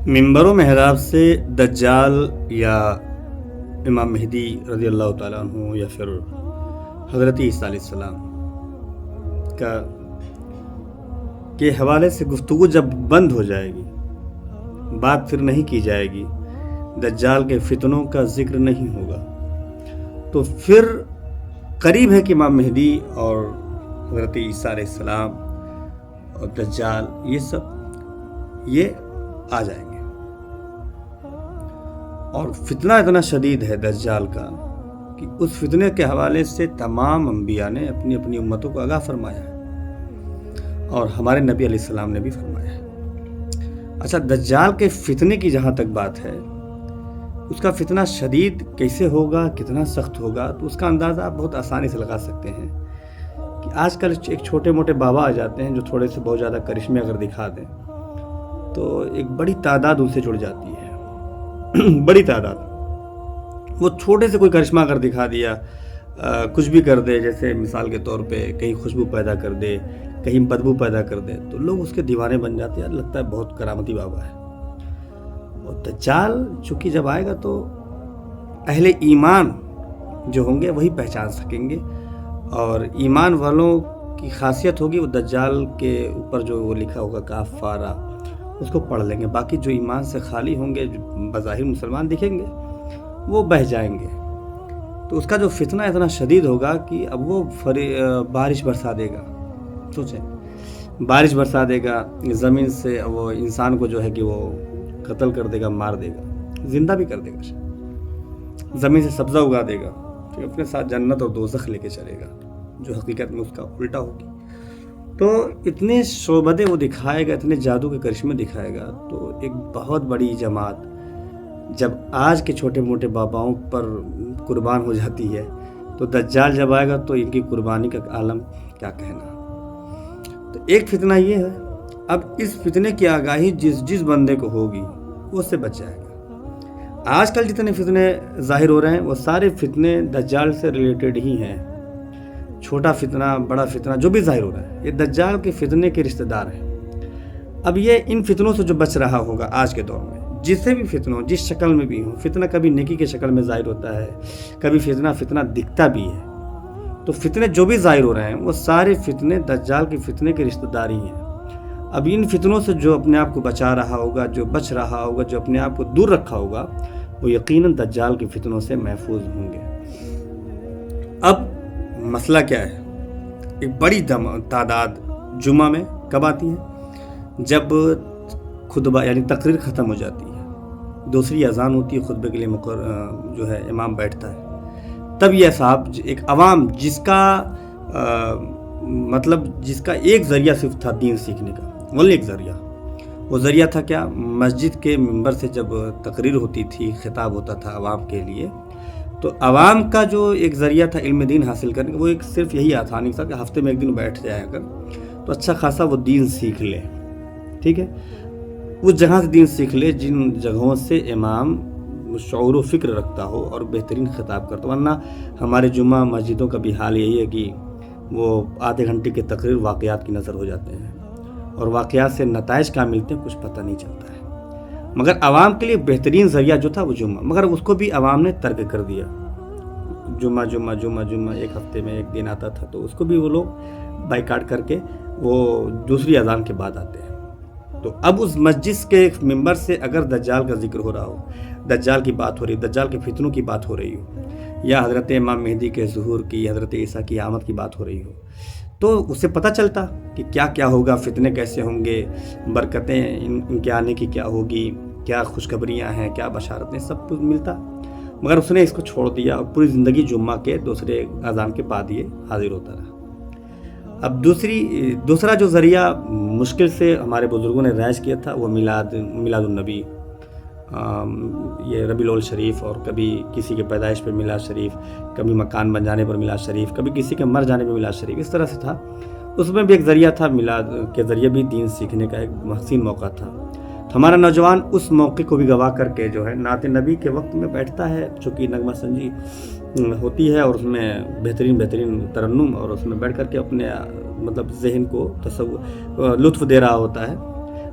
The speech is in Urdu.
منبر و محراب سے دجال یا امام مہدی رضی اللہ تعالیٰ عنہ یا پھر حضرت عیسیٰ علیہ السلام کے حوالے سے گفتگو جب بند ہو جائے گی، بات پھر نہیں کی جائے گی، دجال کے فتنوں کا ذکر نہیں ہوگا، تو پھر قریب ہے کہ امام مہدی اور حضرت عیسیٰ علیہ السلام اور دجال یہ آ جائیں گے۔ اور فتنہ اتنا شدید ہے دجال کا کہ اس فتنے کے حوالے سے تمام انبیاء نے اپنی اپنی امتوں کو آگاہ فرمایا ہے، اور ہمارے نبی علیہ السلام نے بھی فرمایا ہے۔ اچھا، دجال کے فتنے کی جہاں تک بات ہے، اس کا فتنہ شدید کیسے ہوگا، کتنا سخت ہوگا، تو اس کا اندازہ آپ بہت آسانی سے لگا سکتے ہیں کہ آج کل ایک چھوٹے موٹے بابا آ جاتے ہیں جو تھوڑے سے بہت زیادہ کرشمے اگر دکھا دیں تو ایک بڑی تعداد ان سے جڑ جاتی ہے، بڑی تعداد۔ وہ چھوٹے سے کوئی کرشمہ اگر دکھا دیا، کچھ بھی کر دے، جیسے مثال کے طور پہ کہیں خوشبو پیدا کر دے، کہیں بدبو پیدا کر دے، تو لوگ اس کے دیوانے بن جاتے ہیں، لگتا ہے بہت کرامتی بابا ہے۔ اور دجال چونکہ جب آئے گا تو اہل ایمان جو ہوں گے وہی پہچان سکیں گے، اور ایمان والوں کی خاصیت ہوگی وہ دجال کے اوپر جو وہ لکھا ہوگا کافارہ، اس کو پڑھ لیں گے۔ باقی جو ایمان سے خالی ہوں گے، جو بظاہر مسلمان دکھیں گے، وہ بہہ جائیں گے۔ تو اس کا جو فتنہ اتنا شدید ہوگا کہ اب وہ بارش برسا دے گا۔ سوچیں، بارش برسا دے گا، زمین سے وہ انسان کو جو ہے کہ وہ قتل کر دے گا، مار دے گا، زندہ بھی کر دے گا، زمین سے سبزہ اگا دے گا، پھر اپنے ساتھ جنت اور دوزخ لے کے چلے گا، جو حقیقت میں اس کا الٹا ہوگی۔ تو اتنے شعبدے وہ دکھائے گا، اتنے جادو کے کرشمے دکھائے گا، تو ایک بہت بڑی جماعت جب آج کے چھوٹے موٹے باباؤں پر قربان ہو جاتی ہے، تو دجال جب آئے گا تو ان کی قربانی کا عالم کیا کہنا۔ تو ایک فتنہ یہ ہے۔ اب اس فتنے کی آگاہی جس بندے کو ہوگی وہ اس سے بچ جائے گا۔ آج کل جتنے فتنے ظاہر ہو رہے ہیں وہ سارے فتنے دجال سے ریلیٹڈ ہی ہیں۔ چھوٹا فتنہ، بڑا فتنہ جو بھی ظاہر ہو رہا ہے، یہ دجال کے فتنے کے رشتہ دار ہیں۔ اب یہ ان فتنوں سے جو بچ رہا ہوگا آج کے دور میں، جسے بھی فتنوں، جس شکل میں بھی ہوں، فتنہ کبھی نیکی کے شکل میں ظاہر ہوتا ہے، کبھی فتنہ دکھتا بھی ہے، تو فتنے جو بھی ظاہر ہو رہے ہیں وہ سارے فتنے دجال کے فتنے کے رشتہ دار ہی ہیں۔ اب ان فتنوں سے جو اپنے آپ کو بچا رہا ہوگا، جو بچ رہا ہوگا، جو اپنے آپ کو دور رکھا ہوگا، وہ یقیناً دجال کی فتنوں سے محفوظ ہوں گے۔ اب مسئلہ کیا ہے؟ ایک بڑی تعداد جمعہ میں کب آتی ہے؟ جب خطبہ یعنی تقریر ختم ہو جاتی ہے، دوسری اذان ہوتی ہے، خطبے کے لیے جو ہے امام بیٹھتا ہے، تب یہ صاحب ایک عوام جس کا ایک ذریعہ صرف تھا دین سیکھنے کا، ولی ایک ذریعہ، وہ ذریعہ تھا کیا؟ مسجد کے منبر سے جب تقریر ہوتی تھی، خطاب ہوتا تھا عوام کے لیے، تو عوام کا جو ایک ذریعہ تھا علم دین حاصل کرنے کا، وہ ایک صرف یہی آسانی تھا کہ ہفتے میں ایک دن بیٹھ جائے اگر تو اچھا خاصا وہ دین سیکھ لے۔ ٹھیک ہے، وہ جہاں سے دین سیکھ لے جن جگہوں سے امام شعور و فکر رکھتا ہو اور بہترین خطاب کرتا ہو۔ ورنہ ہمارے جمعہ مسجدوں کا بھی حال یہی ہے کہ وہ آدھے گھنٹے کے تقریر واقعات کی نظر ہو جاتے ہیں، اور واقعات سے نتائج کیا ملتے ہیں کچھ پتہ نہیں چلتا ہے۔ مگر عوام کے لیے بہترین ذریعہ جو تھا وہ جمعہ، مگر اس کو بھی عوام نے ترک کر دیا۔ جمعہ ایک ہفتے میں ایک دن آتا تھا، تو اس کو بھی وہ لوگ بائیکاٹ کر کے وہ دوسری اذان کے بعد آتے ہیں۔ تو اب اس مسجد کے ممبر سے اگر دجال کا ذکر ہو رہا ہو، دجال کی بات ہو رہی، دجال کے فتنوں کی بات ہو رہی ہو، یا حضرت امام مہدی کے ظہور کی، حضرت عیسیٰ کی آمد کی بات ہو رہی ہو، تو اس سے پتہ چلتا کہ کیا کیا ہوگا، فتنے کیسے ہوں گے، برکتیں ان کے آنے کی کیا ہوگی، کیا خوشخبریاں ہیں، کیا بشارتیں، سب کچھ ملتا۔ مگر اس نے اس کو چھوڑ دیا اور پوری زندگی جمعہ کے دوسرے اذان کے بعد یہ حاضر ہوتا رہا۔ اب دوسرا جو ذریعہ مشکل سے ہمارے بزرگوں نے رائج کیا تھا وہ میلاد النبی، یہ ربیع الاول شریف، اور کبھی کسی کے پیدائش پہ میلاد شریف، کبھی مکان بن جانے پر میلاد شریف، کبھی کسی کے مر جانے پہ میلاد شریف، اس طرح سے تھا۔ اس میں بھی ایک ذریعہ تھا، میلاد کے ذریعے بھی دین سیکھنے کا ایک حسین موقع تھا۔ تو ہمارا نوجوان اس موقع کو بھی گواہ کر کے جو ہے نعت نبی کے وقت میں بیٹھتا ہے، چونکہ نغمہ سنجی ہوتی ہے اور اس میں بہترین ترنم، اور اس میں بیٹھ کر کے اپنے ذہن کو لطف دے رہا ہوتا ہے۔